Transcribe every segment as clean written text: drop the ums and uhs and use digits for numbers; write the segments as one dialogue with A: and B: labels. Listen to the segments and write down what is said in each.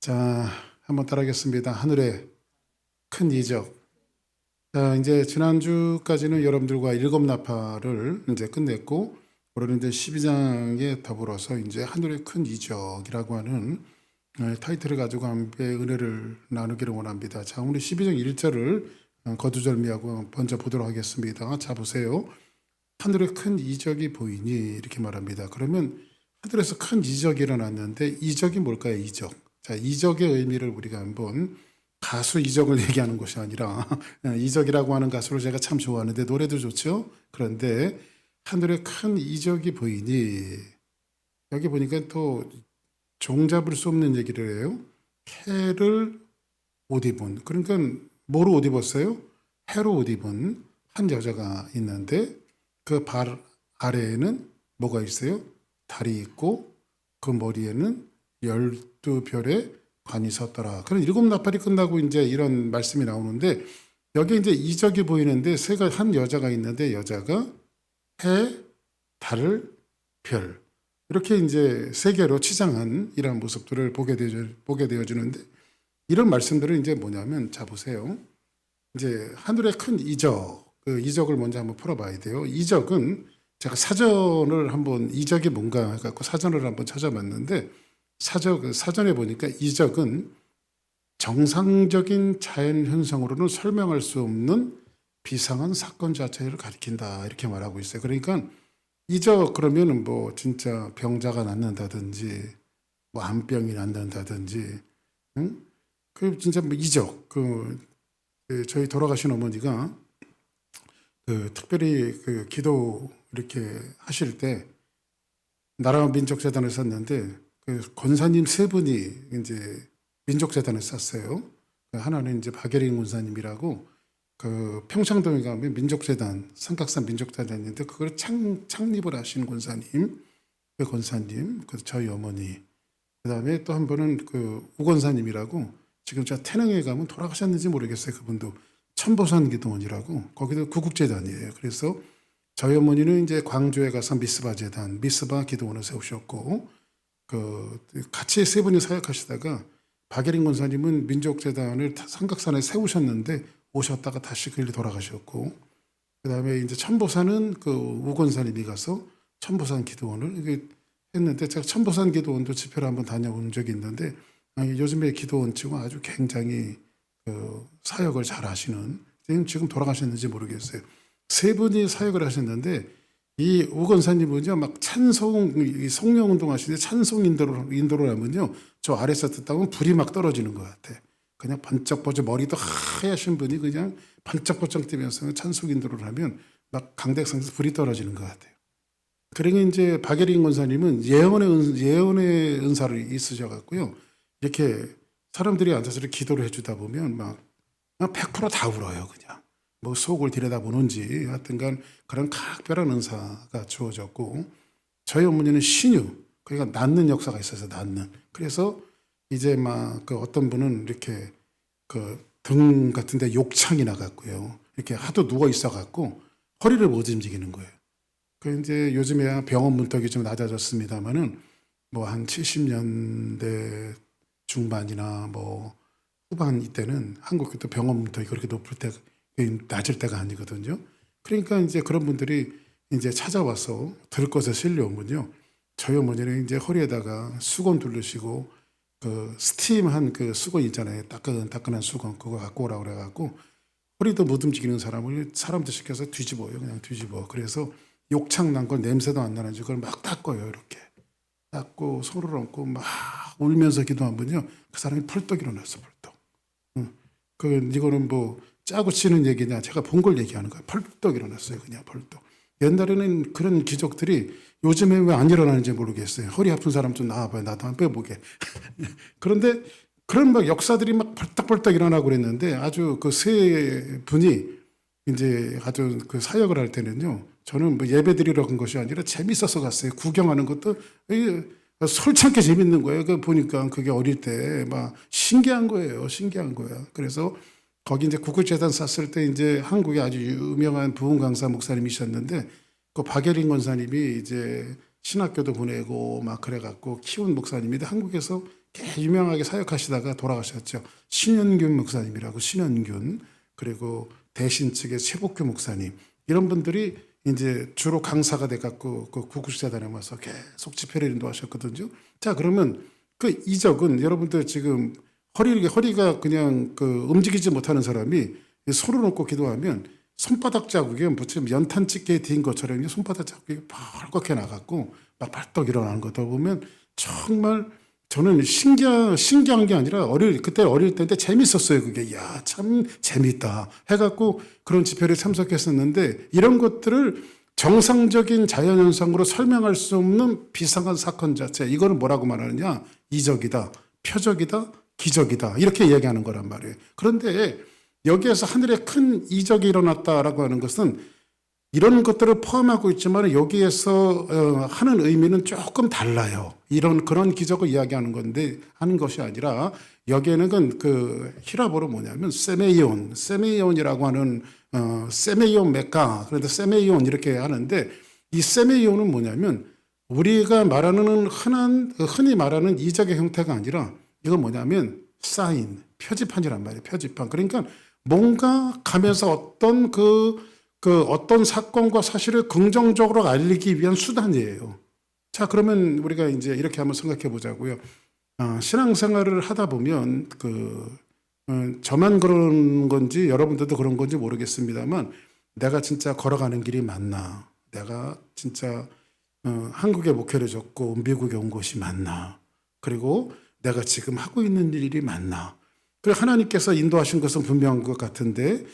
A: 자, 한번 따라하겠습니다. 하늘의 큰 이적. 자, 이제 지난주까지는 여러분들과 일곱 나팔을 이제 끝냈고, 오늘은 이제 12장에 더불어서 이제 하늘의 큰 이적이라고 하는 타이틀을 가지고 함께 은혜를 나누기를 원합니다. 자, 오늘 12장 1절을 거두절미하고 먼저 보도록 하겠습니다. 자, 보세요. 하늘의 큰 이적이 보이니 이렇게 말합니다. 그러면 하늘에서 큰 이적이 일어났는데 이적이 뭘까요? 이적. 자, 이적의 의미를 우리가 한번 가수 이적을 얘기하는 것이 아니라 이적이라고 하는 가수를 제가 참 좋아하는데 노래도 좋죠. 그런데 하늘에 큰 이적이 보이니 여기 보니까 또 종잡을 수 없는 얘기를 해요. 해를 옷 입은, 그러니까 뭐로 옷 입었어요? 해로 옷 입은 한 여자가 있는데 그 발 아래에는 뭐가 있어요? 달이 있고 그 머리에는 12별의 관이 섰더라. 그런 일곱 나팔이 끝나고 이제 이런 말씀이 나오는데 여기 이제 이적이 보이는데 한 여자가 있는데 여자가 해, 달, 별 이렇게 이제 세 개로 치장한 이런 모습들을 보게 되어지는데 이런 말씀들은 이제 뭐냐면 자 보세요. 이제 하늘의 큰 이적, 그 이적을 먼저 한번 풀어봐야 돼요. 이적은 제가 사전을 한번 이적이 뭔가 해갖고 사전을 한번 찾아봤는데 사전에 보니까 이적은 정상적인 자연 현상으로는 설명할 수 없는 비상한 사건 자체를 가리킨다 이렇게 말하고 있어요. 그러니까 이적 그러면은 뭐 진짜 병자가 낫는다든지 뭐 암병이 낫는다든지, 응? 그 진짜 뭐 이적 저희 돌아가신 어머니가 특별히 기도 이렇게 하실 때 나라 민족재단을 썼는데 권사님 세 분이 이제 민족재단을 쌌어요. 하나는 이제 박예린 권사님이라고 평창동에 가면 민족재단, 삼각산 민족재단인데 그걸 창립을 하신 권사님, 그 권사님, 저희 어머니. 그 다음에 또 한 분은 우 권사님이라고 지금 저 태릉에 가면 돌아가셨는지 모르겠어요. 그분도 천보산 기도원이라고 거기도 구국재단이에요. 그래서 저희 어머니는 이제 광주에 가서 미스바 재단, 미스바 기도원을 세우셨고 같이 세 분이 사역하시다가 박예린 권사님은 민족재단을 삼각산에 세우셨는데 오셨다가 다시 그 일로 돌아가셨고 그 다음에 이제 천보산은 우 권사님이 가서 천보산 기도원을 했는데 제가 천보산 기도원도 집회를 한번 다녀온 적이 있는데 요즘에 기도원 치고 아주 굉장히 사역을 잘 하시는, 지금 돌아가셨는지 모르겠어요. 세 분이 사역을 하셨는데 이 우 권사님은요 막 성령 운동 하시는데 찬송 인도를 하면요 저 아래서 듣다 보면 불이 막 떨어지는 것 같아. 그냥 번쩍번쩍 머리도 하얗신 분이 그냥 번쩍번쩍 뛰면서 찬송 인도를 하면 막 강대상에서 불이 떨어지는 것 같아요. 그러니 이제 박예린 권사님은 예언의 은사를 있으셔갖고요 이렇게 사람들이 앉아서 이렇게 기도를 해주다 보면 막 100%다 울어요. 그냥 뭐 속을 들여다보는지 하여튼간 그런 각별한 은사가 주어졌고 저희 어머니는 신유, 그러니까 낫는 역사가 있어서 낫는. 그래서 이제 막 어떤 분은 이렇게 등 같은데 욕창이 나갔고요. 이렇게 하도 누워 있어갖고 허리를 못 움직이는 거예요. 이제 요즘에야 병원 문턱이 좀 낮아졌습니다만은 뭐 한 70년대 중반이나 뭐 후반 이때는 한국도 병원 문턱이 그렇게 낮을 때가 아니거든요. 그러니까 이제 그런 분들이 이제 찾아와서 들 것에 실려오면요. 저희 어머니는 이제 허리에다가 수건 두르시고 스팀한 수건 있잖아요. 따끈따끈한 수건 그거 갖고 오라고 그래갖고 허리도 못 움직이는 사람들 시켜서 뒤집어요. 그냥 뒤집어. 그래서 욕창 난 걸 냄새도 안 나는지 그걸 막 닦아요. 이렇게 닦고 손을 얹고 막 울면서 기도하면요. 그 사람이 펄떡 일어났어. 펄떡. 이거는 뭐 짜고 치는 얘기냐 제가 본 걸 얘기하는 거예요. 펄떡 일어났어요. 그냥 펄떡. 옛날에는 그런 기적들이 요즘에 왜 안 일어나는지 모르겠어요. 허리 아픈 사람 좀 나와봐요. 나도 한번 빼보게. 그런데 그런 막 역사들이 막 벌떡벌떡 일어나고 그랬는데 아주 세 분이 이제 아주 사역을 할 때는요. 저는 뭐 예배 드리러 간 것이 아니라 재밌어서 갔어요. 구경하는 것도 솔찬게 재밌는 거예요. 보니까 그게 어릴 때 막 신기한 거예요. 신기한 거야. 그래서 거기 이제 국구재단 쌌을 때 이제 한국에 아주 유명한 부흥 강사 목사님이셨는데 박예린 권사님이 이제 신학교도 보내고 막 그래갖고 키운 목사님인데 한국에서 꽤 유명하게 사역하시다가 돌아가셨죠. 신현균 목사님이라고, 신현균. 그리고 대신 측의 최복규 목사님. 이런 분들이 이제 주로 강사가 돼갖고 그 구국사단에 와서 계속 집회를 인도하셨거든요. 자, 그러면 그 이적은 여러분들 지금 허리가 그냥 그 움직이지 못하는 사람이 손을 얹고 기도하면 손바닥 자국이 무슨 연탄 집게에 딘 것처럼 손바닥 자국이 벌겋게 나갔고 막 발떡 일어나는 것도 보면 정말 저는 신기한 게 아니라 그때 어릴 때인데 재밌었어요. 그게 야, 참 재밌다 해갖고 그런 집회를 참석했었는데 이런 것들을 정상적인 자연현상으로 설명할 수 없는 비상한 사건 자체, 이거는 뭐라고 말하느냐? 이적이다, 표적이다, 기적이다, 이렇게 얘기하는 거란 말이에요. 그런데 여기에서 하늘에 큰 이적이 일어났다라고 하는 것은 이런 것들을 포함하고 있지만 여기에서 하는 의미는 조금 달라요. 그런 기적을 이야기하는 건데 하는 것이 아니라 여기에는 그 히라보로 뭐냐면 세메이온이라고 하는 세메이온 메카, 그런데 세메이온 이렇게 하는데 이 세메이온은 뭐냐면 우리가 말하는 흔히 말하는 이적의 형태가 아니라 이건 뭐냐면 사인, 표지판이란 말이에요. 표지판. 그러니까 뭔가 가면서 어떤 사건과 사실을 긍정적으로 알리기 위한 수단이에요. 자, 그러면 우리가 이제 이렇게 한번 생각해 보자고요. 신앙생활을 하다 보면 저만 그런 건지 여러분들도 그런 건지 모르겠습니다만 내가 진짜 걸어가는 길이 맞나? 내가 진짜 한국에 목회를 줬고 미국에 온 곳이 맞나? 그리고 내가 지금 하고 있는 일이 맞나? 그래 하나님께서 인도하신 것은 분명한 것 같은데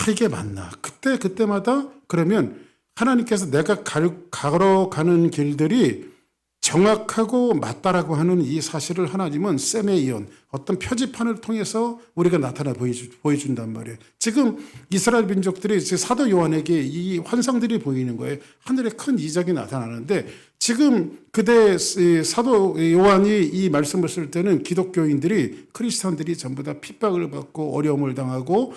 A: 이게 맞나? 그때마다 그러면 하나님께서 내가 걸어가는 길들이 정확하고 맞다라고 하는 이 사실을 하나님은 세메이온, 어떤 표지판을 통해서 우리가 나타나 보여준단 말이에요. 지금 이스라엘 민족들이 사도 요한에게 이 환상들이 보이는 거예요. 하늘에 큰 이적이 나타나는데 지금 그대 사도 요한이 이 말씀을 쓸 때는 기독교인들이, 크리스찬들이 전부 다 핍박을 받고 어려움을 당하고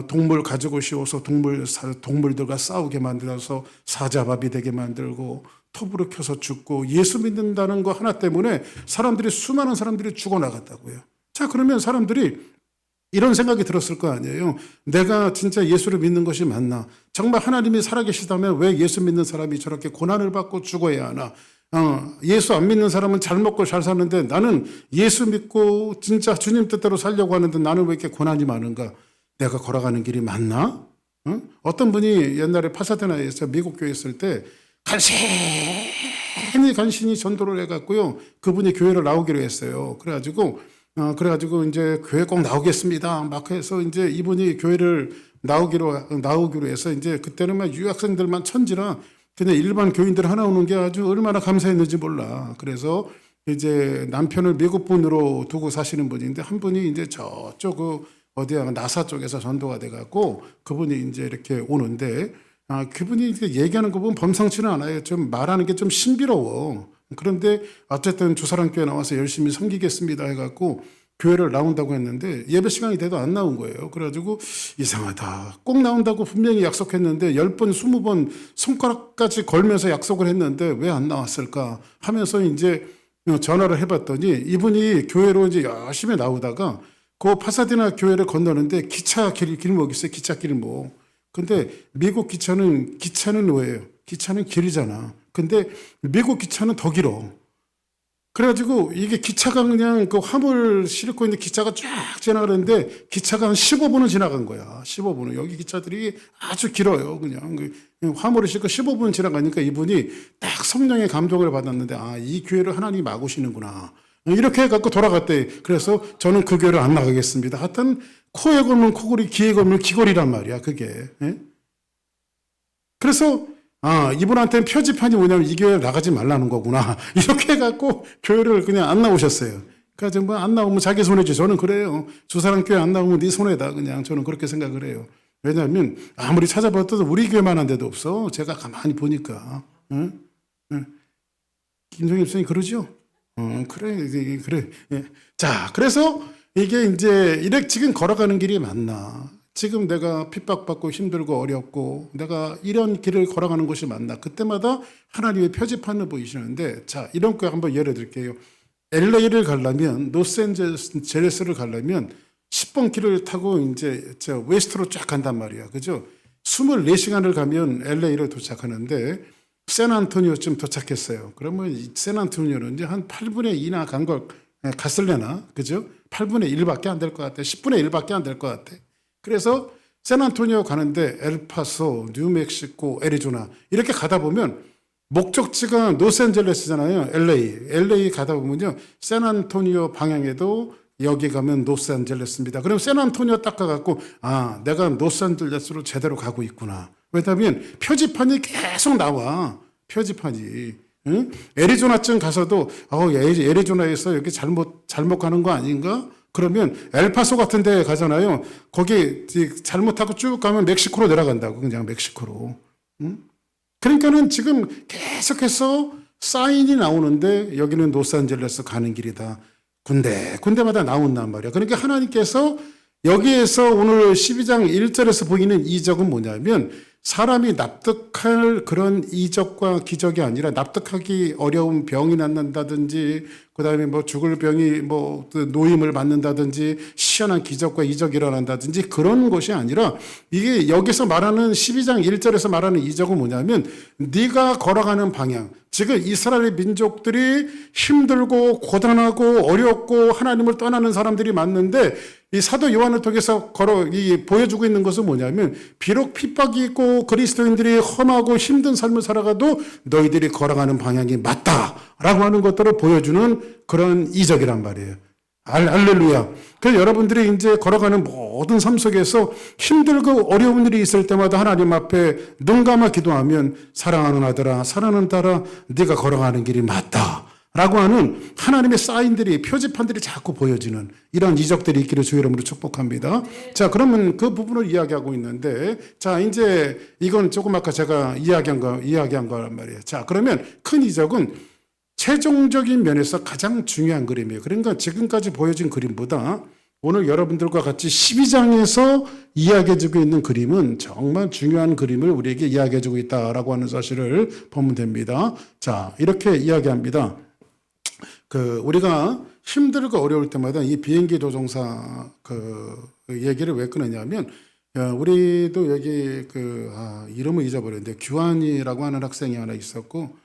A: 동물 가지고 씌워서 동물들과 싸우게 만들어서 사자밥이 되게 만들고 톱으로 켜서 죽고 예수 믿는다는 거 하나 때문에 수많은 사람들이 죽어나갔다고요. 자, 그러면 사람들이 이런 생각이 들었을 거 아니에요. 내가 진짜 예수를 믿는 것이 맞나? 정말 하나님이 살아계시다면 왜 예수 믿는 사람이 저렇게 고난을 받고 죽어야 하나? 예수 안 믿는 사람은 잘 먹고 잘 사는데 나는 예수 믿고 진짜 주님 뜻대로 살려고 하는데 나는 왜 이렇게 고난이 많은가? 내가 걸어가는 길이 맞나? 어떤 분이 옛날에 파사데나에서 미국 교회 있을 때 간신히 전도를 해갖고요. 그분이 교회를 나오기로 했어요. 그래가지고 이제 교회 꼭 나오겠습니다. 막 해서 이제 이분이 교회를 나오기로 해서 이제 그때는 막 유학생들만 천지라 그냥 일반 교인들 하나 오는 게 아주 얼마나 감사했는지 몰라. 그래서 이제 남편을 미국 분으로 두고 사시는 분인데 한 분이 이제 저쪽 어디야 나사 쪽에서 전도가 돼갖고 그분이 이제 이렇게 오는데 그분이 이제 얘기하는 거 보면 범상치는 않아요. 좀 말하는 게 좀 신비로워. 그런데 어쨌든 주사랑교회 나와서 열심히 섬기겠습니다 해갖고 교회를 나온다고 했는데 예배 시간이 돼도 안 나온 거예요. 그래가지고 이상하다. 꼭 나온다고 분명히 약속했는데 10번, 20번 손가락까지 걸면서 약속을 했는데 왜 안 나왔을까 하면서 이제 전화를 해봤더니 이분이 교회로 이제 열심히 나오다가 그 파사디나 교회를 건너는데 기차 길목 있어요. 기차 길목. 근데 미국 기차는 왜예요? 기차는 길이잖아. 근데 미국 기차는 더 길어. 그래가지고 이게 기차가 그냥 그 화물 싣고 있는 기차가 쫙 지나가는데 기차가 한 15분은 지나간 거야. 15분은. 여기 기차들이 아주 길어요. 그냥 화물을 싣고 15분 지나가니까 이분이 딱 성령의 감동을 받았는데 이 교회를 하나님이 막으시는구나. 이렇게 해갖고 돌아갔대. 그래서 저는 그 교회를 안 나가겠습니다. 하여튼 코에 걸면 코골이, 귀에 걸면 귀걸이란 말이야, 그게. 예? 그래서 이분한테는 표지판이 뭐냐면 이 교회 나가지 말라는 거구나. 이렇게 해갖고 교회를 그냥 안 나오셨어요. 그래서 뭐 안 나오면 자기 손해지. 저는 그래요. 주사랑 교회 안 나오면 네 손해다. 그냥 저는 그렇게 생각을 해요. 왜냐하면 아무리 찾아봐도 우리 교회만 한 데도 없어. 제가 가만히 보니까. 응? 김종일 선생님 그러죠? 그래. 예. 자, 그래서 이게 이제 지금 걸어가는 길이 맞나? 지금 내가 핍박받고 힘들고 어렵고 내가 이런 길을 걸어가는 것이 맞나? 그때마다 하나님의 표지판을 보이시는데 자, 이런 거 한번 예를 들게요. LA를 가려면 로스앤젤레스를 가려면 10번 길을 타고 이제 저 웨스트로 쫙 간단 말이야. 그죠? 24시간을 가면 LA를 도착하는데 샌안토니오쯤 도착했어요. 그러면 이 샌안토니오는 이제 한 8분의 2나 갔을래나? 그죠? 8분의 1밖에 안 될 것 같아. 10분의 1밖에 안 될 것 같아. 그래서 샌안토니오 가는데 엘파소, 뉴멕시코, 애리조나 이렇게 가다 보면 목적지가 로스앤젤레스잖아요. LA 가다 보면요. 샌안토니오 방향에도 여기 가면 로스앤젤레스입니다. 그럼 샌안토니오 딱 가갖고 내가 로스앤젤레스로 제대로 가고 있구나. 왜냐하면 표지판이 계속 나와. 표지판이. 응? 애리조나쯤 가서도 애리조나에서 여기 잘못 가는 거 아닌가? 그러면 엘파소 같은 데 가잖아요. 거기 잘못하고 쭉 가면 멕시코로 내려간다고. 그냥 멕시코로. 응? 그러니까는 지금 계속해서 사인이 나오는데 여기는 로스앤젤레스 가는 길이다. 군데마다 나온단 말이야. 그러니까 하나님께서 여기에서 오늘 12장 1절에서 보이는 이적은 뭐냐면 사람이 납득할 그런 이적과 기적이 아니라 납득하기 어려운 병이 낫는다든지 그다음에 뭐 죽을 병이 뭐 노임을 받는다든지 시원한 기적과 이적이 일어난다든지 그런 것이 아니라 이게 여기서 말하는 12장 1절에서 말하는 이적은 뭐냐면 네가 걸어가는 방향 지금 이스라엘 민족들이 힘들고 고단하고 어렵고 하나님을 떠나는 사람들이 많은데 이 사도 요한을 통해서 보여주고 있는 것은 뭐냐면 비록 핍박이 있고 그리스도인들이 험하고 힘든 삶을 살아가도 너희들이 걸어가는 방향이 맞다라고 하는 것들을 보여주는 그런 이적이란 말이에요. 할렐루야. 그래서 여러분들이 이제 걸어가는 모든 삶 속에서 힘들고 어려운 일이 있을 때마다 하나님 앞에 눈 감아 기도하면 사랑하는 아들아, 사랑하는 딸아, 네가 걸어가는 길이 맞다. 라고 하는 하나님의 사인들이, 표지판들이 자꾸 보여지는 이런 이적들이 있기를 주의 이름으로 축복합니다. 자, 그러면 그 부분을 이야기하고 있는데, 자, 이제 이건 조금 아까 제가 이야기한 거란 말이에요. 자, 그러면 큰 이적은 최종적인 면에서 가장 중요한 그림이에요. 그러니까 지금까지 보여진 그림보다 오늘 여러분들과 같이 12장에서 이야기해주고 있는 그림은 정말 중요한 그림을 우리에게 이야기해주고 있다라고 하는 사실을 보면 됩니다. 자, 이렇게 이야기합니다. 우리가 힘들고 어려울 때마다 이 비행기 조종사 얘기를 왜 끊느냐면, 우리도 여기 이름을 잊어버렸는데, 규환이라고 하는 학생이 하나 있었고,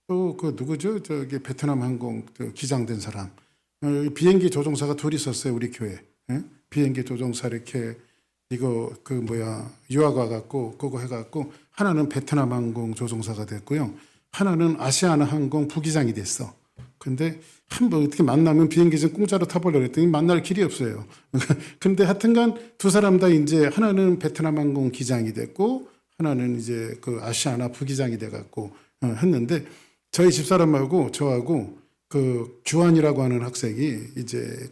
A: 또 누구죠? 저기 베트남 항공 기장된 사람. 비행기 조종사가 둘이 있었어요, 우리 교회. 예? 비행기 조종사 이렇게 유학 와갖고 그거 해갖고 하나는 베트남 항공 조종사가 됐고요. 하나는 아시아나 항공 부기장이 됐어. 근데 한번 어떻게 만나면 비행기 좀 공짜로 타보려고 했더니 만날 길이 없어요. 근데 하여튼간 두 사람 다 이제 하나는 베트남 항공 기장이 됐고 하나는 이제 아시아나 부기장이 돼갖고 했는데 저희 집사람하고 저하고 규환이라고 하는 학생이 이제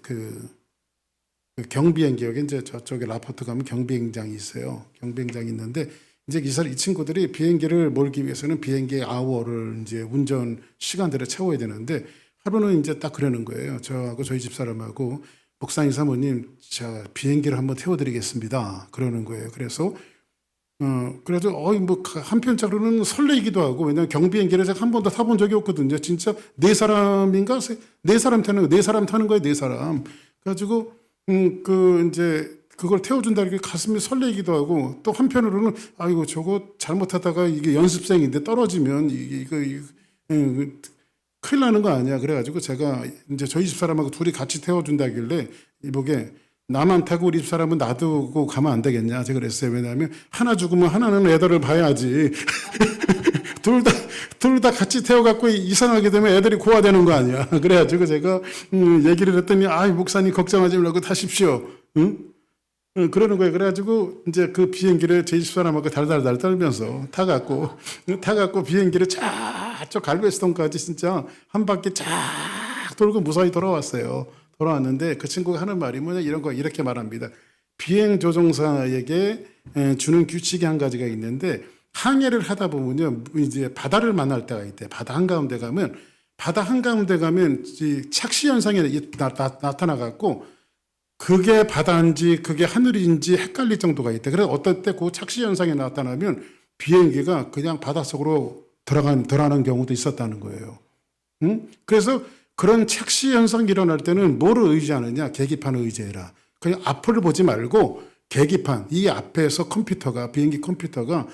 A: 경비행기 여기 이제 저쪽에 라포트 가면 경비행장이 있어요. 경비행장이 있는데 이제 이 친구들이 비행기를 몰기 위해서는 비행기 아워를 이제 운전 시간대를 채워야 되는데 하루는 이제 딱 그러는 거예요. 저하고 저희 집사람하고 목사님 사모님 자 비행기를 한번 태워드리겠습니다. 그러는 거예요. 그래서 그래도 한편적으로는 설레이기도 하고 왜냐면 경비행기를 제가 한 번도 타본 적이 없거든요. 진짜 네 사람 타는 거예요. 네 사람. 그래가지고 이제 그걸 태워준다는 게 가슴이 설레기도 하고 또 한편으로는 아이고 저거 잘못하다가 이게 연습생인데 떨어지면 이거 큰일 나는 거 아니야. 그래가지고 제가 이제 저희 집사람하고 둘이 같이 태워준다길래 이보게 나만 타고 우리 집사람은 놔두고 가면 안 되겠냐. 제가 그랬어요. 왜냐하면 하나 죽으면 하나는 애들을 봐야지. 둘 다 같이 태워갖고 이상하게 되면 애들이 고아되는 거 아니야. 그래가지고 제가 얘기를 했더니 목사님 걱정하지 말고 타십시오. 응? 그러는 거예요. 그래가지고 이제 그 비행기를 제 집사람하고 달달달 떨면서 타갖고 비행기를 쫙 갈베스톤까지 진짜 한 바퀴 쫙 돌고 무사히 돌아왔어요. 돌아왔는데 그 친구가 하는 말이 뭐냐 이렇게 말합니다. 비행 조종사에게 주는 규칙이 한 가지가 있는데 항해를 하다 보면요 이제 바다를 만날 때가 있대. 바다 한가운데 가면 착시 현상이 나타나갖고 그게 바다인지 그게 하늘인지 헷갈릴 정도가 있대. 그래서 어떨 때 그 착시 현상이 나타나면 비행기가 그냥 바닷속으로 들어가는 경우도 있었다는 거예요. 응? 그래서 그런 착시 현상이 일어날 때는 뭐를 의지하느냐? 계기판을 의지해라. 그냥 앞을 보지 말고 계기판, 이 앞에서 컴퓨터가, 비행기 컴퓨터가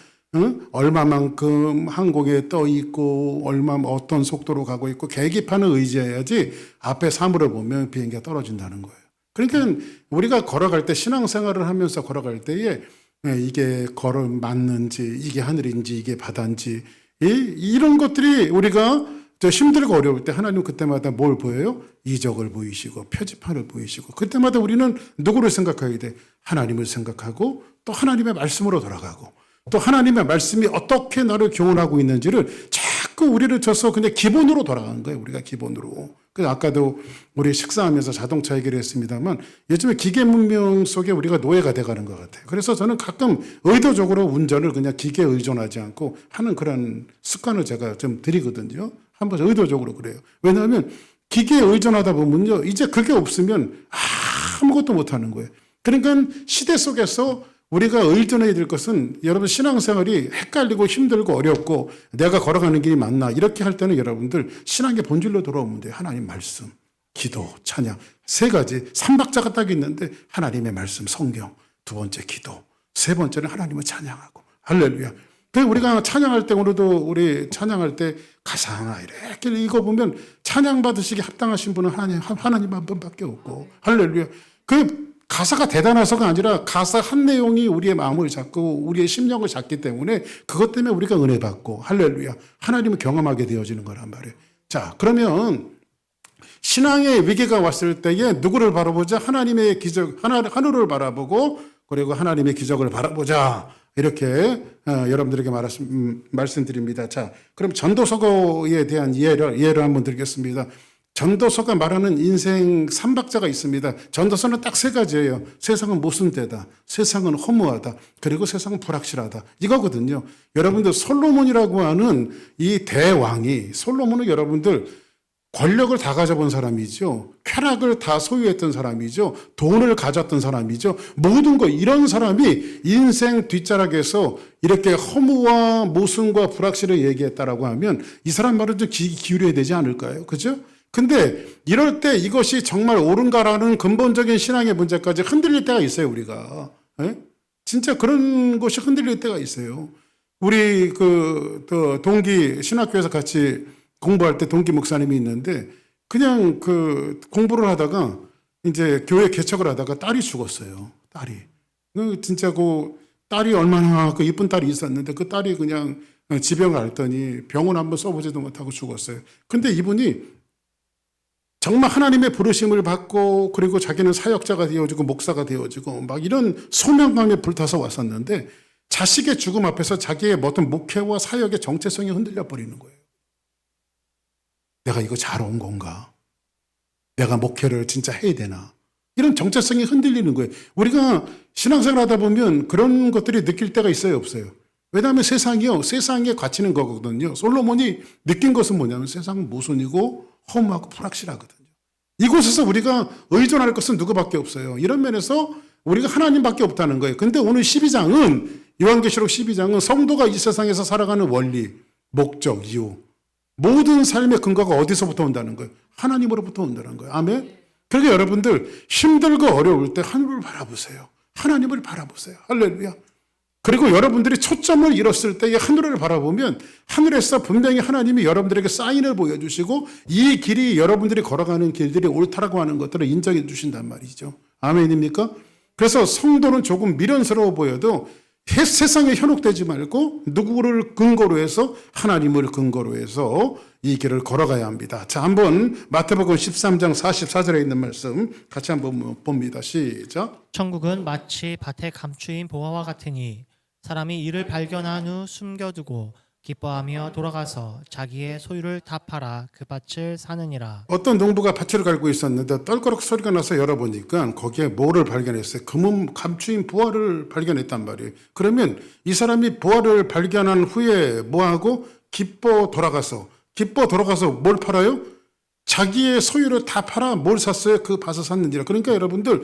A: 얼마만큼 항공에 떠 있고 얼마 어떤 속도로 가고 있고 계기판을 의지해야지 앞에 사물을 보면 비행기가 떨어진다는 거예요. 그러니까 우리가 걸어갈 때 신앙생활을 하면서 걸어갈 때에 이게 걸음 맞는지 이게 하늘인지 이게 바다인지 이런 것들이 우리가 힘들고 어려울 때 하나님 그때마다 뭘 보여요? 이적을 보이시고 표지판을 보이시고 그때마다 우리는 누구를 생각하게 돼? 하나님을 생각하고 또 하나님의 말씀으로 돌아가고 또 하나님의 말씀이 어떻게 나를 교훈하고 있는지를 자꾸 우리를 쳐서 그냥 기본으로 돌아가는 거예요. 우리가 기본으로. 그래서 아까도 우리 식사하면서 자동차 얘기를 했습니다만 요즘에 기계 문명 속에 우리가 노예가 돼가는 것 같아요. 그래서 저는 가끔 의도적으로 운전을 그냥 기계에 의존하지 않고 하는 그런 습관을 제가 좀 들이거든요. 한번 의도적으로 그래요. 왜냐하면 기계에 의존하다 보면요. 이제 그게 없으면 아무것도 못하는 거예요. 그러니까 시대 속에서 우리가 의존해야 될 것은 여러분 신앙생활이 헷갈리고 힘들고 어렵고 내가 걸어가는 길이 맞나 이렇게 할 때는 여러분들 신앙의 본질로 돌아오면 돼요. 하나님 말씀, 기도, 찬양 세 가지 삼박자가 딱 있는데 하나님의 말씀, 성경 두 번째 기도 세 번째는 하나님을 찬양하고 할렐루야. 그래서 우리가 찬양할 때 오늘도 우리 찬양할 때 가사나 이렇게 읽어보면 찬양 받으시기 합당하신 분은 하나님 한 분밖에 없고 할렐루야. 그 가사가 대단해서가 아니라 가사 한 내용이 우리의 마음을 잡고 우리의 심령을 잡기 때문에 그것 때문에 우리가 은혜 받고 할렐루야 하나님을 경험하게 되어지는 거란 말이에요. 자 그러면 신앙의 위기가 왔을 때에 누구를 바라보자? 하나님의 기적 하늘을 바라보고 그리고 하나님의 기적을 바라보자 이렇게 여러분들에게 말씀드립니다. 자 그럼 전도서고에 대한 예를 한번 드리겠습니다. 전도서가 말하는 인생 삼박자가 있습니다. 전도서는 딱 세 가지예요. 세상은 모순되다. 세상은 허무하다. 그리고 세상은 불확실하다. 이거거든요. 여러분들 솔로몬이라고 하는 이 대왕이 솔로몬은 여러분들 권력을 다 가져본 사람이죠. 쾌락을 다 소유했던 사람이죠. 돈을 가졌던 사람이죠. 모든 거 이런 사람이 인생 뒷자락에서 이렇게 허무와 모순과 불확실을 얘기했다라고 하면 이 사람 말은 좀 귀 기울여야 되지 않을까요? 그죠? 근데 이럴 때 이것이 정말 옳은가라는 근본적인 신앙의 문제까지 흔들릴 때가 있어요, 우리가. 에? 진짜 그런 것이 흔들릴 때가 있어요. 우리 동기 신학교에서 같이 공부할 때 동기 목사님이 있는데 그냥 공부를 하다가 이제 교회 개척을 하다가 딸이 죽었어요. 딸이. 진짜 딸이 얼마나 이쁜 딸이 있었는데 그 딸이 그냥 지병을 앓더니 병원 한번 써보지도 못하고 죽었어요. 근데 이분이 정말 하나님의 부르심을 받고 그리고 자기는 사역자가 되어지고 목사가 되어지고 막 이런 소명감에 불타서 왔었는데 자식의 죽음 앞에서 자기의 어떤 목회와 사역의 정체성이 흔들려 버리는 거예요. 내가 이거 잘 온 건가? 내가 목회를 진짜 해야 되나? 이런 정체성이 흔들리는 거예요. 우리가 신앙생활 하다 보면 그런 것들이 느낄 때가 있어요, 없어요? 왜냐하면 세상에 갇히는 거거든요. 솔로몬이 느낀 것은 뭐냐면 세상은 모순이고 허무하고 불확실하거든요. 이곳에서 우리가 의존할 것은 누구밖에 없어요. 이런 면에서 우리가 하나님밖에 없다는 거예요. 근데 오늘 12장은 요한계시록 12장은 성도가 이 세상에서 살아가는 원리, 목적, 이유 모든 삶의 근거가 어디서부터 온다는 거예요? 하나님으로부터 온다는 거예요. 아멘? 그러니까 여러분들 힘들고 어려울 때 하늘을 바라보세요. 하나님을 바라보세요. 할렐루야. 그리고 여러분들이 초점을 잃었을 때 하늘을 바라보면 하늘에서 분명히 하나님이 여러분들에게 사인을 보여주시고 이 길이 여러분들이 걸어가는 길들이 옳다라고 하는 것들을 인정해 주신단 말이죠. 아멘입니까? 그래서 성도는 조금 미련스러워 보여도 세상에 현혹되지 말고 누구를 근거로 해서 하나님을 근거로 해서 이 길을 걸어가야 합니다. 자, 한번 마태복음 13장 44절에 있는 말씀 같이 한번 봅니다. 시작.
B: 천국은 마치 밭에 감추인 보화와 같으니 사람이 이를 발견한 후 숨겨두고 기뻐하며 돌아가서 자기의 소유를 다 팔아 그 밭을 사느니라.
A: 어떤 농부가 밭을 갈고 있었는데 떨거럭 소리가 나서 열어보니까 거기에 뭐를 발견했어요? 금은 감추인 보화를 발견했단 말이에요. 그러면 이 사람이 보화를 발견한 후에 뭐하고? 기뻐 돌아가서 뭘 팔아요? 자기의 소유를 다 팔아 뭘 샀어요? 그 밭을 샀느니라. 그러니까 여러분들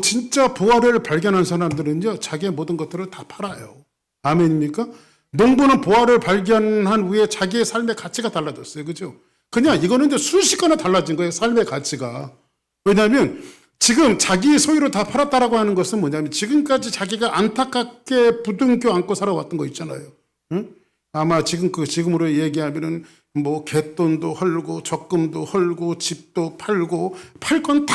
A: 진짜 보화를 발견한 사람들은요 자기의 모든 것들을 다 팔아요. 아멘입니까? 농부는 보화를 발견한 후에 자기의 삶의 가치가 달라졌어요. 그죠? 그냥 이거는 이제 순식간에 달라진 거예요. 삶의 가치가. 왜냐하면 지금 자기 소유로 다 팔았다라고 하는 것은 뭐냐면 지금까지 자기가 안타깝게 부둥켜 안고 살아왔던 거 있잖아요. 응? 아마 지금으로 얘기하면은 뭐 갯돈도 헐고 적금도 헐고 집도 팔고 팔 건 다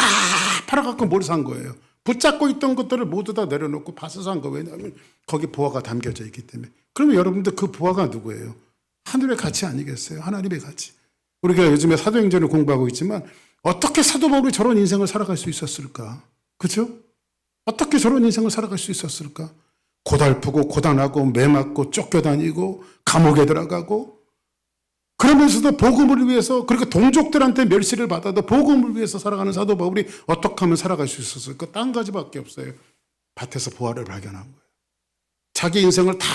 A: 팔아갖고 뭘 산 거예요. 붙잡고 있던 것들을 모두 다 내려놓고 밭을 산 거. 왜냐하면 거기 보화가 담겨져 있기 때문에. 그러면 여러분들 그 보화가 누구예요? 하늘의 가치 아니겠어요? 하나님의 가치. 우리가 요즘에 사도행전을 공부하고 있지만 어떻게 사도 바울이 저런 인생을 살아갈 수 있었을까? 그렇죠? 어떻게 저런 인생을 살아갈 수 있었을까? 고달프고 고단하고 매맞고 쫓겨다니고 감옥에 들어가고 그러면서도 복음을 위해서 그렇게 동족들한테 멸시를 받아도 복음을 위해서 살아가는 사도 바울이 어떻게 하면 살아갈 수 있었을까? 딴 가지밖에 없어요. 밭에서 보화를 발견한 거예요. 자기 인생을 다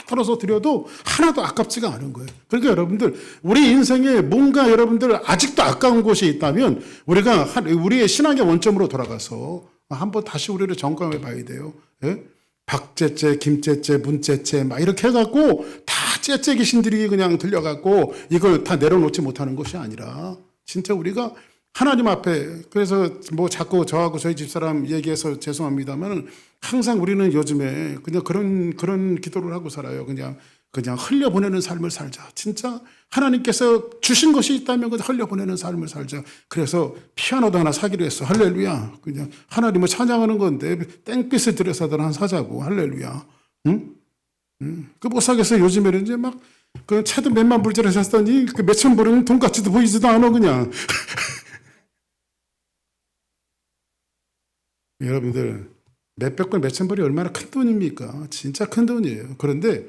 A: 털어서 드려도 하나도 아깝지가 않은 거예요. 그러니까 여러분들 우리 인생에 뭔가 여러분들 아직도 아까운 곳이 있다면 우리가 우리의 신앙의 원점으로 돌아가서 한번 다시 우리를 점검해 봐야 돼요. 예? 박제째, 김제째, 문제째 막 이렇게 해갖고 다 째째 귀신들이 그냥 들려갖고 이걸 다 내려놓지 못하는 것이 아니라 진짜 우리가 하나님 앞에 그래서 뭐 자꾸 저하고 저희 집사람 얘기해서 죄송합니다만 항상 우리는 요즘에 그냥 그런 기도를 하고 살아요. 그냥 흘려보내는 삶을 살자. 진짜 하나님께서 주신 것이 있다면 그냥 흘려보내는 삶을 살자. 그래서 피아노도 하나 사기로 했어. 할렐루야. 그냥 하나님을 찬양하는 건데 땡빛을 들여서든 한 사자고. 할렐루야. 응? 그 못 사겠어. 요즘에는 이제 막 그 차도 몇만 불짜리 샀더니 그 몇천 불은 돈가스도 보이지도 않아 그냥. 여러분들 몇백 불, 몇천 불이 얼마나 큰 돈입니까? 진짜 큰 돈이에요. 그런데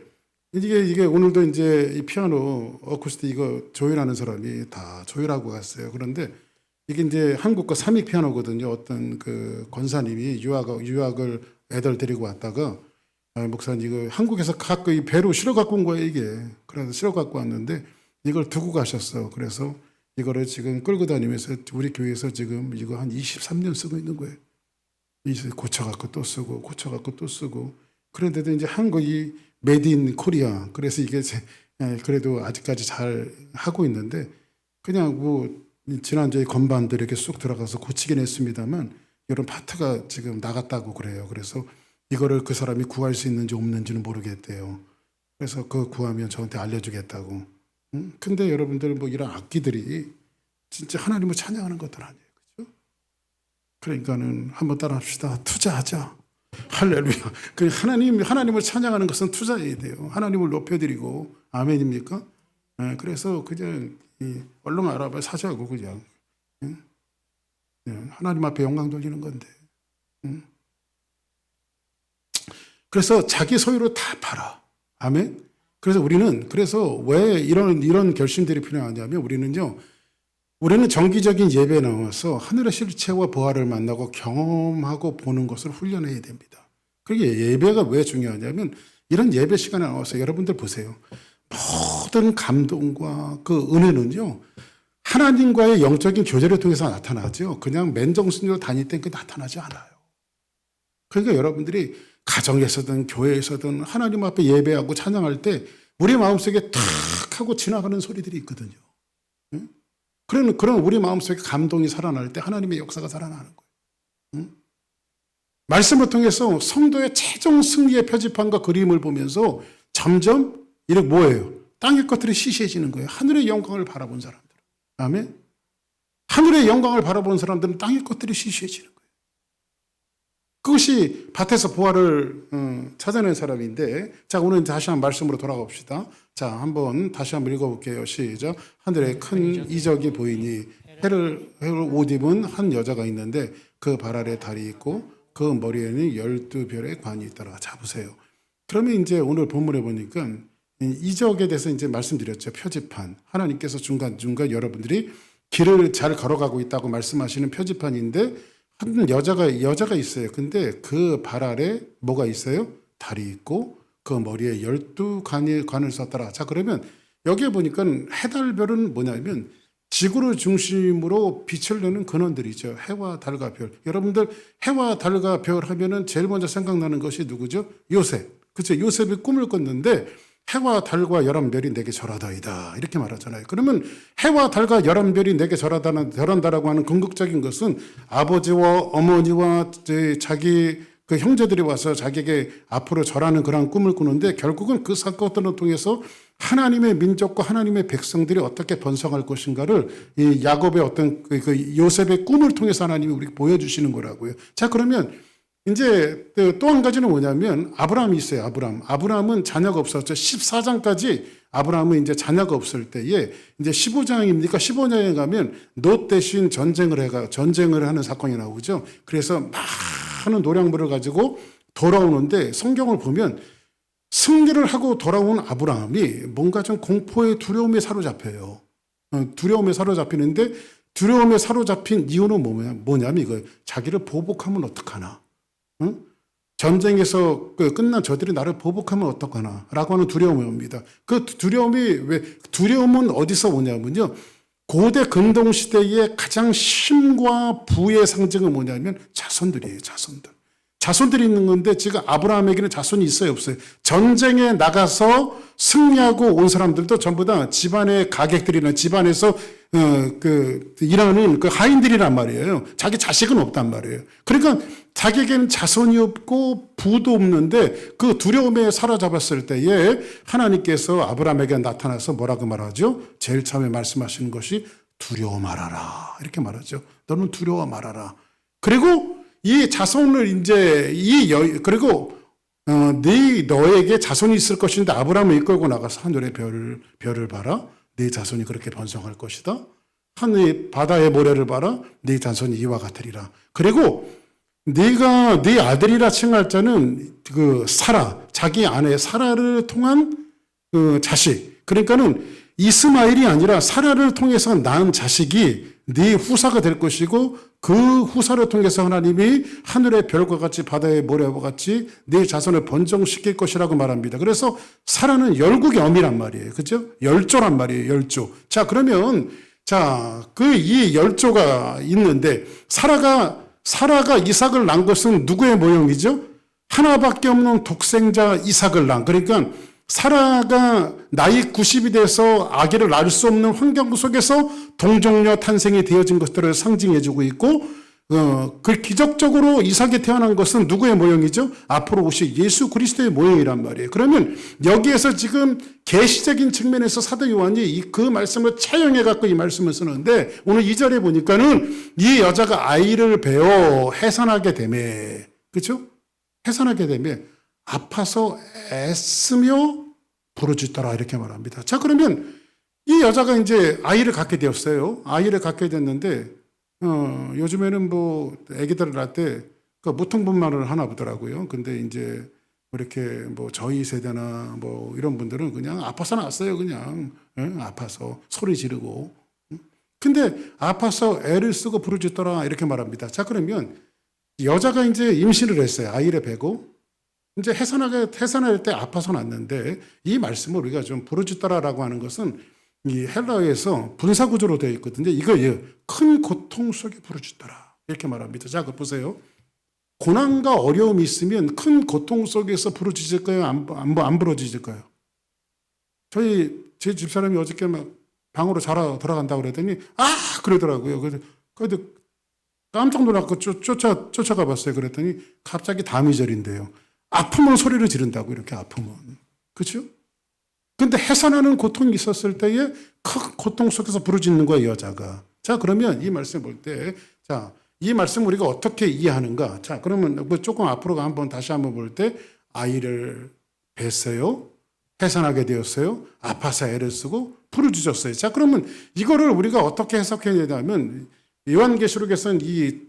A: 이게 오늘도 이제 이 피아노 어쿠스틱 이거 조율하는 사람이 다 조율하고 갔어요. 그런데 이게 이제 한국 거 삼익 피아노거든요. 어떤 그 권사님이 유학을 애들 데리고 왔다가 목사님 이거 한국에서 갖고 이 배로 실어 갖고 온 거예요 이게. 그래서 실어 갖고 왔는데 이걸 두고 가셨어. 그래서 이거를 지금 끌고 다니면서 우리 교회에서 지금 이거 한 23년 쓰고 있는 거예요. 이제 고쳐갖고 또 쓰고 고쳐갖고 또 쓰고 그런데도 이제 한국이 메드 인 코리아 그래서 이게 그래도 아직까지 잘 하고 있는데 그냥 뭐 지난주에 건반들 이렇게 쑥 들어가서 고치긴 했습니다만 이런 파트가 지금 나갔다고 그래요. 그래서 이거를 그 사람이 구할 수 있는지 없는지는 모르겠대요. 그래서 그거 구하면 저한테 알려주겠다고. 근데 여러분들 뭐 이런 악기들이 진짜 하나님을 찬양하는 것들 아니에요. 그렇죠? 그러니까는 한번 따라합시다. 투자하자. 할렐루야. 그 하나님을 찬양하는 것은 투자해야 돼요. 하나님을 높여드리고 아멘입니까? 그래서 그냥 얼른 알아봐 사자고 그냥 하나님 앞에 영광 돌리는 건데. 그래서 자기 소유로 다 팔아. 아멘. 그래서 우리는 왜 이런 결심들이 필요하냐면 우리는 정기적인 예배에 나와서 하늘의 실체와 보화를 만나고 경험하고 보는 것을 훈련해야 됩니다. 그게 예배가 왜 중요하냐면 이런 예배 시간에 나와서 여러분들 보세요. 모든 감동과 그 은혜는요. 하나님과의 영적인 교제를 통해서 나타나죠. 그냥 맨정신으로 다닐 땐 그 나타나지 않아요. 그러니까 여러분들이 가정에서든 교회에서든 하나님 앞에 예배하고 찬양할 때 우리 마음속에 탁 하고 지나가는 소리들이 있거든요. 그런 우리 마음속에 감동이 살아날 때 하나님의 역사가 살아나는 거예요. 말씀을 통해서 성도의 최종 승리의 표지판과 그림을 보면서 점점 이렇게 뭐예요? 땅의 것들이 시시해지는 거예요. 하늘의 영광을 바라본 사람들. 아멘. 하늘의 영광을 바라본 사람들은 땅의 것들이 시시해지는 거예요. 그것이 밭에서 보화를 찾아낸 사람인데 자 오늘 다시 한번 말씀으로 돌아갑시다. 자 한번 다시 한번 읽어볼게요. 시작. 하늘에 큰 이적이 보이니 해를 옷 입은 한 여자가 있는데 그 발 아래 달이 있고 그 머리에는 12별의 관이 있더라. 자 보세요. 그러면 이제 오늘 본문에 보니까 이적에 대해서 이제 말씀드렸죠. 표지판. 하나님께서 중간중간 여러분들이 길을 잘 걸어가고 있다고 말씀하시는 표지판인데 한 여자가 있어요. 근데 그 발 아래 뭐가 있어요? 달이 있고 그 머리에 12관을 썼더라. 자 그러면 여기에 보니까 해달별은 뭐냐면 지구를 중심으로 빛을 내는 근원들이죠. 해와 달과 별. 여러분들 해와 달과 별 하면은 제일 먼저 생각나는 것이 누구죠? 요셉. 그렇죠. 요셉이 꿈을 꿨는데 해와 달과 열한 별이 내게 절하다이다 이렇게 말하잖아요. 그러면 해와 달과 열한 별이 내게 절한다라고 하는 궁극적인 것은 아버지와 어머니와 자기 그 형제들이 와서 자기에게 앞으로 절하는 그런 꿈을 꾸는데, 결국은 그 사건들을 통해서 하나님의 민족과 하나님의 백성들이 어떻게 번성할 것인가를 이 야곱의 어떤 그 요셉의 꿈을 통해서 하나님이 우리에게 보여주시는 거라고요. 자, 그러면 이제 또 한 가지는 뭐냐면 아브라함이 있어요. 아브라함은 자녀가 없었죠. 14장까지 아브라함은 이제 자녀가 없을 때에 이제 15장입니까? 15장에 가면 롯 대신 전쟁을 하는 사건이 나오죠. 그래서 많은 노량물을 가지고 돌아오는데, 성경을 보면 승리를 하고 돌아온 아브라함이 뭔가 좀 공포의 두려움에 사로잡혀요. 두려움에 사로잡히는데, 두려움에 사로잡힌 이유는 뭐냐면 이거예요. 자기를 보복하면 어떡하나. 응? 전쟁에서 끝난 저들이 나를 보복하면 어떡하나 라고 하는 두려움이 옵니다. 그 두려움은 어디서 오냐면요. 고대 근동시대의 가장 힘과 부의 상징은 뭐냐면 자손들이에요. 자손들이 있는 건데, 지금 아브라함에게는 자손이 있어요, 없어요? 전쟁에 나가서 승리하고 온 사람들도 전부 다 집안의 가객들이나 집안에서 일하는 그 하인들이란 말이에요. 자기 자식은 없단 말이에요. 그러니까 자기에게는 자손이 없고 부도 없는데, 그 두려움에 사로잡았을 때에 하나님께서 아브라함에게 나타나서 뭐라고 말하죠? 제일 처음에 말씀하시는 것이 두려워 말아라 이렇게 말하죠. 너는 두려워 말아라. 그리고 이 자손을 그리고 너에게 자손이 있을 것인데, 아브라함을 이끌고 나가서 하늘의 별을 봐라. 네 자손이 그렇게 번성할 것이다. 하늘 바다의 모래를 봐라. 네 자손이 이와 같으리라. 그리고 네가 네 아들이라 칭할 자는 그 사라, 자기 아내 사라를 통한 그 자식. 그러니까는 이스마엘이 아니라 사라를 통해서 낳은 자식이 네 후사가 될 것이고, 그 후사를 통해서 하나님이 하늘의 별과 같이 바다의 모래와 같이 네 자손을 번성시킬 것이라고 말합니다. 그래서 사라는 열국의 어미란 말이에요. 그죠? 열조란 말이에요. 열조. 자, 그러면 이 열조가 있는데, 사라가 이삭을 낳은 것은 누구의 모형이죠? 하나밖에 없는 독생자 이삭을 낳은. 그러니까 사라가 나이 90이 돼서 아기를 낳을 수 없는 환경 속에서 동정녀 탄생이 되어진 것들을 상징해주고 있고, 그 기적적으로 이삭이 태어난 것은 누구의 모형이죠? 앞으로 오실 예수 그리스도의 모형이란 말이에요. 그러면 여기에서 지금 계시적인 측면에서 사도 요한이 그 말씀을 차용해 갖고 이 말씀을 쓰는데, 오늘 2절에 보니까는 이 여자가 아이를 베어 해산하게 되매, 그렇죠? 해산하게 되매 아파서 애쓰며 부르짖더라 이렇게 말합니다. 자, 그러면 이 여자가 이제 아이를 갖게 되었어요. 아이를 갖게 됐는데, 요즘에는 뭐 아기들을 낳을 때 그 무통분만을 하나 보더라고요. 근데 이제 이렇게 뭐 저희 세대나 뭐 이런 분들은 그냥 아파서 낳았어요. 그냥 아파서 소리 지르고. 근데 아파서 애를 쓰고 부르짖더라 이렇게 말합니다. 자, 그러면 여자가 이제 임신을 했어요. 아이를 베고. 이제 해산할 때 아파서 낳는데, 이 말씀을 우리가 좀 부르짖더라라고 하는 것은 이 헬라어에서 분사구조로 되어 있거든요. 이거 큰 고통 속에 부르짖더라 이렇게 말합니다. 자, 그거 보세요. 고난과 어려움이 있으면 큰 고통 속에서 부르짖을까요? 안 부르짖을까요? 제 집사람이 어저께 막 방으로 자러 들어간다고 그랬더니 그러더라고요. 그래도 깜짝 놀랐고 쫓아가 봤어요. 그랬더니 갑자기 다미절인데요. 아프면 소리를 지른다고, 이렇게 아프면. 그렇죠? 근데 해산하는 고통이 있었을 때에 큰 고통 속에서 부르짖는 거예요, 여자가. 자, 그러면 이 말씀 볼 때, 이 말씀 우리가 어떻게 이해하는가? 자, 그러면 뭐 조금 앞으로 다시 한번 볼 때, 아이를 뵀어요. 해산하게 되었어요. 아파서 애를 쓰고 부르짖었어요. 자, 그러면 이거를 우리가 어떻게 해석해야 되냐면, 요한계시록에서는 이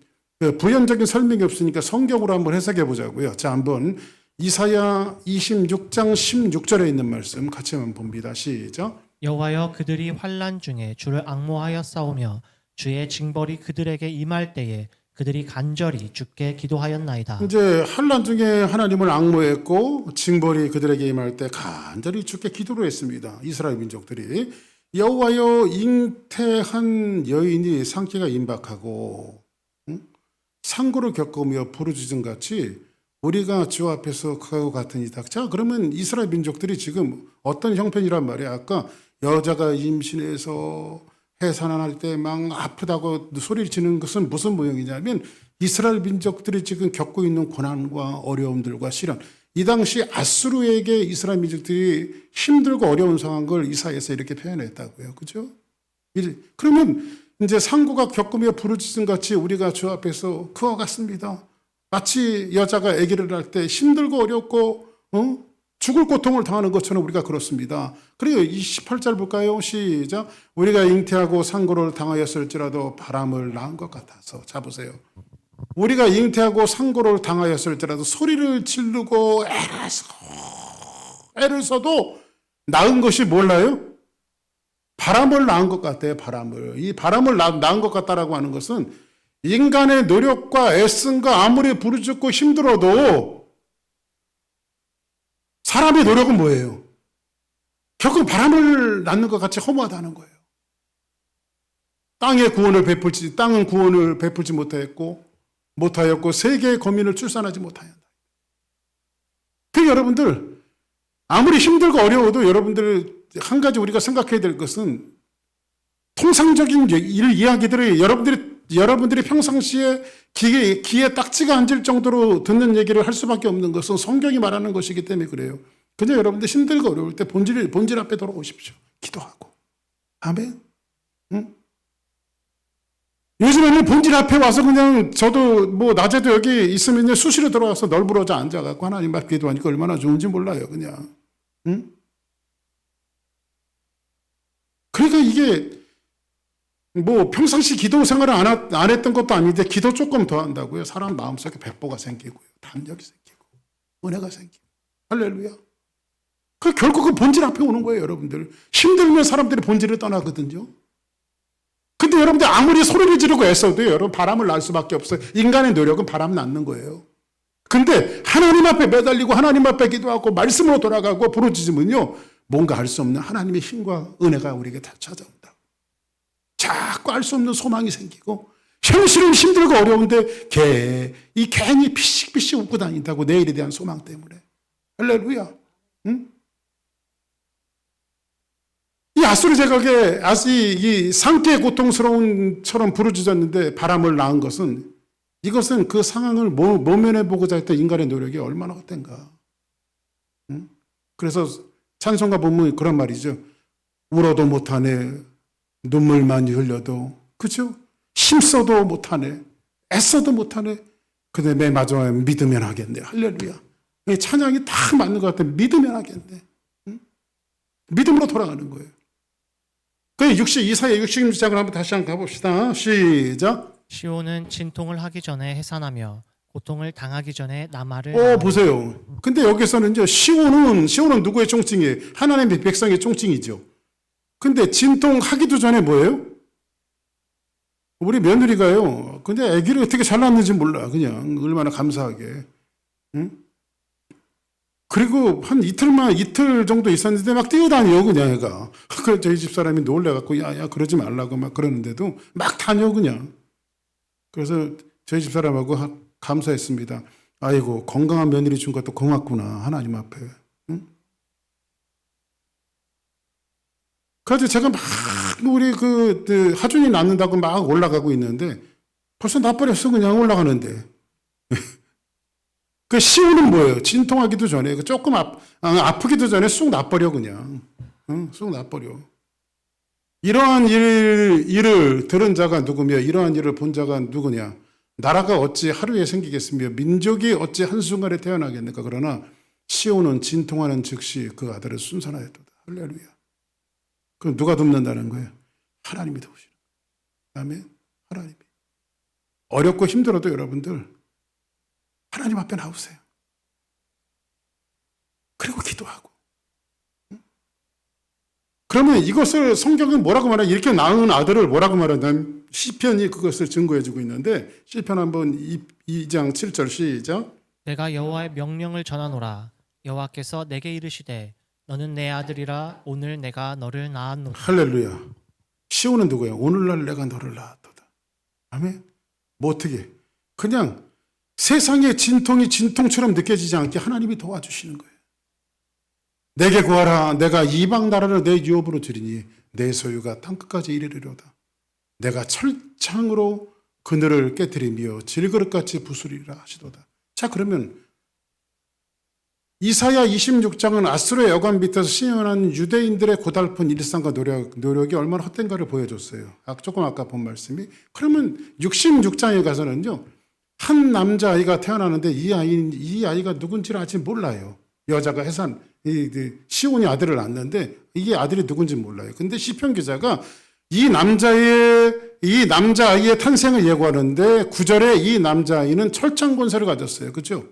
A: 부연적인 설명이 없으니까 성경으로 한번 해석해 보자고요. 자, 한번 이사야 26장 16절에 있는 말씀 같이 한번 봅니다. 시작.
B: 여호와여, 그들이 환난 중에 주를 앙모하여 싸우며 주의 징벌이 그들에게 임할 때에 그들이 간절히 주께 기도하였나이다.
A: 이제 환난 중에 하나님을 앙모했고 징벌이 그들에게 임할 때 간절히 주께 기도를 했습니다. 이스라엘 민족들이. 여호와여, 잉태한 여인이 상기가 임박하고 상고를 겪으며 부르짖은 같이 우리가 주 앞에서 그와 같은 이다. 자, 그러면 이스라엘 민족들이 지금 어떤 형편이란 말이야? 아까 여자가 임신해서 해산할 때 막 아프다고 소리를 지르는 것은 무슨 모형이냐면 이스라엘 민족들이 지금 겪고 있는 고난과 어려움들과 시련. 이 당시 아수르에게 이스라엘 민족들이 힘들고 어려운 상황을 이사야에서 이렇게 표현했다고요. 그죠? 그러면 이제 상고가 겪으며 부르짖음 같이 우리가 주 앞에서 그와 같습니다. 마치 여자가 아기를 할 때 힘들고 어렵고 죽을 고통을 당하는 것처럼 우리가 그렇습니다. 그래요. 이 18절 볼까요? 시작. 우리가 잉태하고 상고를 당하였을지라도 바람을 낳은 것 같아서. 자 보세요. 우리가 잉태하고 상고를 당하였을지라도 소리를 지르고 애를 써도 낳은 것이 몰라요? 바람을 낳은 것 같아요. 바람을. 이 바람을 낳은 것 같다라고 하는 것은 인간의 노력과 애씀과 아무리 부르짖고 힘들어도 사람의 노력은 뭐예요? 결국 바람을 낳는 것 같이 허무하다는 거예요. 땅은 구원을 베풀지 못하였고 세계의 거민을 출산하지 못하였다. 그 여러분들 아무리 힘들고 어려워도 여러분들 한 가지 우리가 생각해야 될 것은 통상적인 이야기들을 여러분들이 평상시에 귀에 딱지가 앉을 정도로 듣는 얘기를 할 수밖에 없는 것은 성경이 말하는 것이기 때문에 그래요. 그냥 여러분들 힘들고 어려울 때 본질 앞에 돌아오십시오. 기도하고. 아멘. 응? 요즘에는 본질 앞에 와서 그냥 저도 뭐 낮에도 여기 있으면 그냥 수시로 들어와서 널브러져 앉아갖고 하나님 앞에 기도하니까 얼마나 좋은지 몰라요. 그냥. 응? 그러니까 이게 뭐 평상시 기도 생활을 안 했던 것도 아닌데 기도 조금 더 한다고요. 사람 마음속에 백보가 생기고요. 담력이 생기고 은혜가 생기고 할렐루야. 그 결국은 본질 앞에 오는 거예요. 여러분들. 힘들면 사람들이 본질을 떠나거든요. 근데 여러분들 아무리 소리를 지르고 애써도 여러분 바람을 낳을 수밖에 없어요. 인간의 노력은 바람 낳는 거예요. 근데 하나님 앞에 매달리고 하나님 앞에 기도하고 말씀으로 돌아가고 부르짖으면요. 뭔가 할 수 없는 하나님의 힘과 은혜가 우리에게 다 찾아온다. 자꾸 알 수 없는 소망이 생기고 현실은 힘들고 어려운데 괜히 피식피식 웃고 다닌다고 내일에 대한 소망 때문에. 할렐루야. 응? 이 아수르 제국에 이 상태의 고통스러운처럼 부르짖었는데 바람을 낳은 것은 이것은 그 상황을 모면해 보고자 했던 인간의 노력이 얼마나 헛된가. 응? 그래서 찬송가 보면 그런 말이죠. 울어도 못하네. 눈물 많이 흘려도. 그죠? 힘써도 못하네. 애써도 못하네. 근데 내 마지막에 믿으면 하겠네. 할렐루야. 이 찬양이 딱 맞는 것 같아. 믿으면 하겠네. 응? 믿음으로 돌아가는 거예요. 그 이사야 66장을 한번 다시 한번 가봅시다. 시작.
B: 시온은 진통을 하기 전에 해산하며 고통을 당하기 전에 남아를
A: 보세요. 근데 여기서는 이제 시온은 누구의 총칭이에요? 하나님의 백성의 총칭이죠. 근데 진통하기도 전에 뭐예요? 우리 며느리가요. 근데 아기를 어떻게 잘 낳는지 몰라. 그냥 얼마나 감사하게. 응? 그리고 한 이틀 정도 있었는데 막 뛰어다녀 그냥 애가. 그래서 저희 집 사람이 놀래갖고 야 그러지 말라고 막 그러는데도 막 다녀 그냥. 그래서 저희 집 사람하고 감사했습니다. 아이고 건강한 며느리 준 것도 고맙구나 하나님 앞에. 응? 그래서 제가 막 우리 그 하준이 낳는다고 막 올라가고 있는데 벌써 나버렸어 그냥 올라가는데. 그 시온은 뭐예요? 진통하기도 전에 조금 아프기도 전에 쑥 놔버려 그냥. 응? 쑥 놔버려. 이러한 일을 들은 자가 누구며 이러한 일을 본 자가 누구냐? 나라가 어찌 하루에 생기겠으며 민족이 어찌 한순간에 태어나겠는가? 그러나 시온은 진통하는 즉시 그 아들을 순산하였도다. 할렐루야. 그럼 누가 돕는다는 거예요? 하나님이 도우시는 거예요. 아멘. 하나님이. 어렵고 힘들어도 여러분들 하나님 앞에 나오세요. 그리고 기도하고. 그러면 이것을 성경은 뭐라고 말하냐? 이렇게 낳은 아들을 뭐라고 말하냐면 시편이 그것을 증거해주고 있는데 시편 한번 2장 7절 시작.
B: 내가 여호와의 명령을 전하노라. 여호와께서 내게 이르시되 너는 내 아들이라 오늘 내가 너를 낳았노라.
A: 할렐루야. 시온은 누구예요? 오늘날 내가 너를 낳았도다. 아멘. 뭐 어떻게? 그냥 세상의 진통이 진통처럼 느껴지지 않게 하나님이 도와주시는 거예요. 내게 구하라. 내가 이방 나라를 내 유업으로 주리니 내 소유가 땅끝까지 이르리로다. 내가 철창으로 그늘을 깨뜨리며 질그릇같이 부수리라 하시도다. 자, 그러면 이사야 26장은 아수르의 여관 밑에서 신현한 유대인들의 고달픈 일상과 노력이 얼마나 헛된가를 보여줬어요. 조금 아까 본 말씀이. 그러면 66장에 가서는요, 한 남자아이가 태어나는데 이 아이가 누군지를 아직 몰라요. 여자가 시온이 아들을 낳았는데 이게 아들이 누군지 몰라요. 근데 시편 기자가 이 남자아이의 탄생을 예고하는데 9절에 이 남자아이는 철창 권세를 가졌어요. 그렇죠?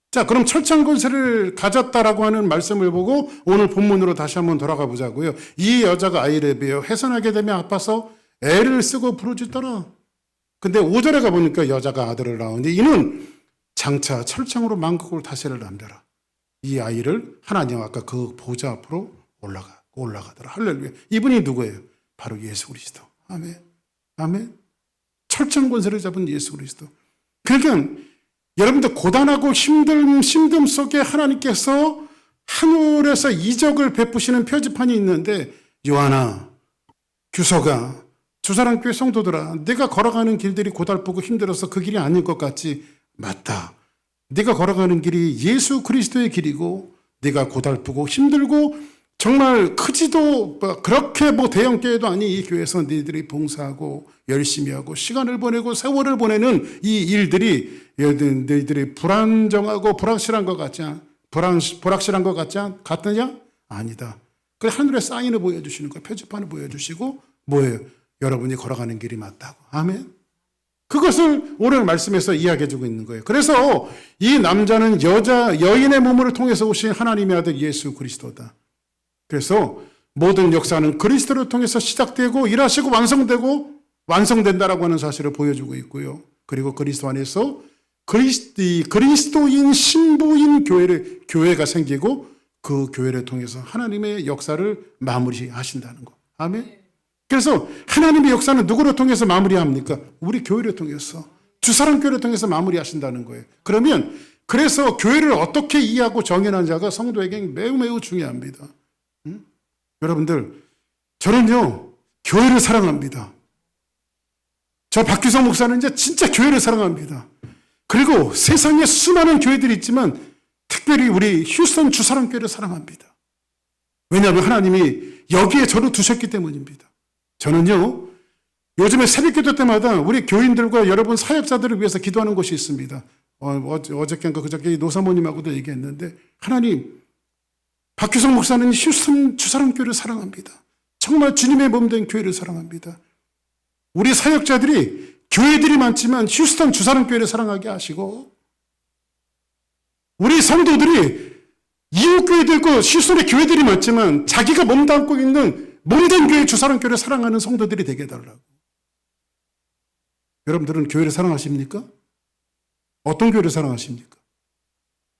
A: 자, 그럼 철창 권세를 가졌다라고 하는 말씀을 보고 오늘 본문으로 다시 한번 돌아가 보자고요. 이 여자가 아이를 베어 해산하게 되면 아파서 애를 쓰고 부르짖더라. 근데 5절에 가보니까 여자가 아들을 낳으니 이는 장차 철창으로 만국을 다스릴 남자라. 이 아이를 하나님 아까 그 보좌 앞으로 올라가더라. 할렐루야. 이분이 누구예요? 바로 예수 그리스도. 아멘. 아멘. 철창 권세를 잡은 예수 그리스도. 그러니까 여러분들 고단하고 힘듦 속에 하나님께서 하늘에서 이적을 베푸시는 표지판이 있는데, 요한아, 규서가, 주사랑교회 성도들아, 네가 걸어가는 길들이 고달프고 힘들어서 그 길이 아닌 것 같지? 맞다. 네가 걸어가는 길이 예수 그리스도의 길이고, 네가 고달프고 힘들고 정말 크지도 그렇게 대형교회도 아닌 이 교회에서 너희들이 봉사하고 열심히 하고 시간을 보내고 세월을 보내는 이 일들이 너희들이 불안정하고 불확실한 것 같느냐? 아니다. 그 하늘의 사인을 보여주시는 거예요. 표지판을 보여주시고 뭐예요? 여러분이 걸어가는 길이 맞다고. 아멘. 그것을 오늘 말씀에서 이야기해주고 있는 거예요. 그래서 이 남자는 여인의 몸을 통해서 오신 하나님의 아들 예수 그리스도다. 그래서 모든 역사는 그리스도를 통해서 시작되고 일하시고 완성된다라고 하는 사실을 보여주고 있고요. 그리고 그리스도 안에서 그리스도인 신부인 교회가 생기고 그 교회를 통해서 하나님의 역사를 마무리하신다는 거. 아멘. 그래서 하나님의 역사는 누구를 통해서 마무리합니까? 우리 교회를 통해서, 주사랑교회를 통해서 마무리하신다는 거예요. 그래서 교회를 어떻게 이해하고 정의하는지가 성도에게 매우 중요합니다. 여러분들, 저는요 교회를 사랑합니다. 저 박규성 목사는 이제 진짜 교회를 사랑합니다. 그리고 세상에 수많은 교회들이 있지만 특별히 우리 휴스턴 주사랑교회를 사랑합니다. 왜냐하면 하나님이 여기에 저를 두셨기 때문입니다. 저는요 요즘에 새벽기도 때마다 우리 교인들과 여러분 사역자들을 위해서 기도하는 곳이 있습니다. 어저께인가 그저께 노사모님하고도 얘기했는데, 하나님, 박규성 목사는 휴스턴 주사랑교회를 사랑합니다. 정말 주님의 몸된 교회를 사랑합니다. 우리 사역자들이 교회들이 많지만 휴스턴 주사랑교회를 사랑하게 하시고, 우리 성도들이 이웃교회도 있고 휴스턴의 교회들이 많지만 자기가 몸담고 있는 몸된 교회 주사랑교회를 사랑하는 성도들이 되게 해달라고. 여러분들은 교회를 사랑하십니까? 어떤 교회를 사랑하십니까?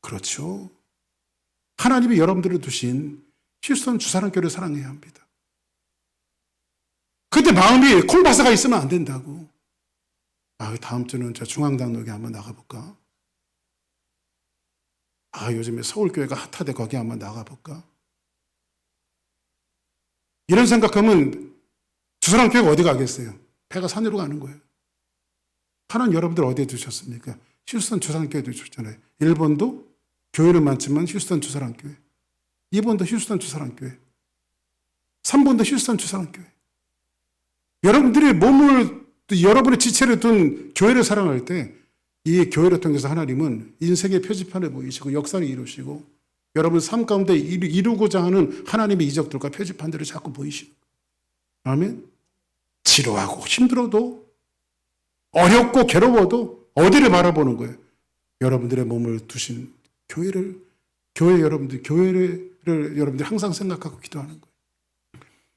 A: 그렇죠. 하나님이 여러분들을 두신 휴스턴 주사랑교회를 사랑해야 합니다. 근데 마음이 콩바사가 있으면 안 된다고. 다음 주는 저 중앙당로에 한번 나가볼까? 요즘에 서울교회가 핫하대 거기 한번 나가볼까? 이런 생각하면 주사랑교회가 어디 가겠어요? 배가 산으로 가는 거예요. 하나님 여러분들 어디에 두셨습니까? 휴스턴 주사랑교회에 두셨잖아요. 일본도 교회는 많지만 휴스턴 주사랑교회, 2번도 휴스턴 주사랑교회, 3번도 휴스턴 주사랑교회. 여러분들이 여러분의 지체를 둔 교회를 사랑할 때 이 교회를 통해서 하나님은 인생의 표지판을 보이시고 역사를 이루시고 여러분 삶 가운데 이루고자 하는 하나님의 이적들과 표지판들을 자꾸 보이시는 거예요. 아멘. 지루하고 힘들어도 어렵고 괴로워도 어디를 바라보는 거예요? 여러분들의 몸을 두신 교회를 여러분들이 항상 생각하고 기도하는 거예요.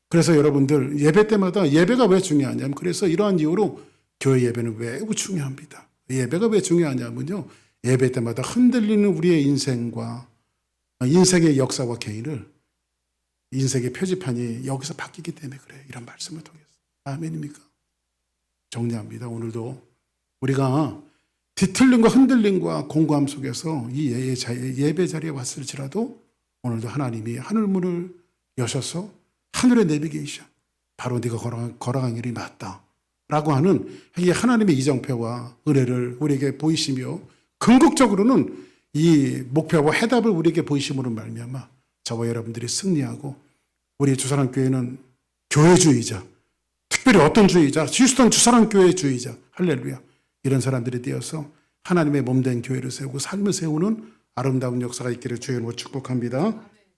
A: 그래서 여러분들 예배 때마다 예배가 왜 중요하냐면, 그래서 이러한 이유로 교회 예배는 매우 중요합니다. 예배가 왜 중요하냐면요, 예배 때마다 흔들리는 우리의 인생과 인생의 역사와 개인을 인생의 표지판이 여기서 바뀌기 때문에 그래요. 이런 말씀을 통해서. 아멘입니까? 정리합니다. 오늘도 우리가 뒤틀림과 흔들림과 공고함 속에서 이 예배 자리에 왔을지라도 오늘도 하나님이 하늘문을 여셔서 하늘에 내비게이션 바로 네가 걸어간 길이 맞다 라고 하는 이 하나님의 이정표와 은혜를 우리에게 보이시며 궁극적으로는 이 목표와 해답을 우리에게 보이심으로 말미암아 저와 여러분들이 승리하고 우리 주사랑교회는 교회주의자, 특별히 어떤 주의자? 휴스턴 주사랑교회 주의자, 할렐루야, 이런 사람들이 되어서 하나님의 몸된 교회를 세우고 삶을 세우는 아름다운 역사가 있기를 주의 이름으로 축복합니다.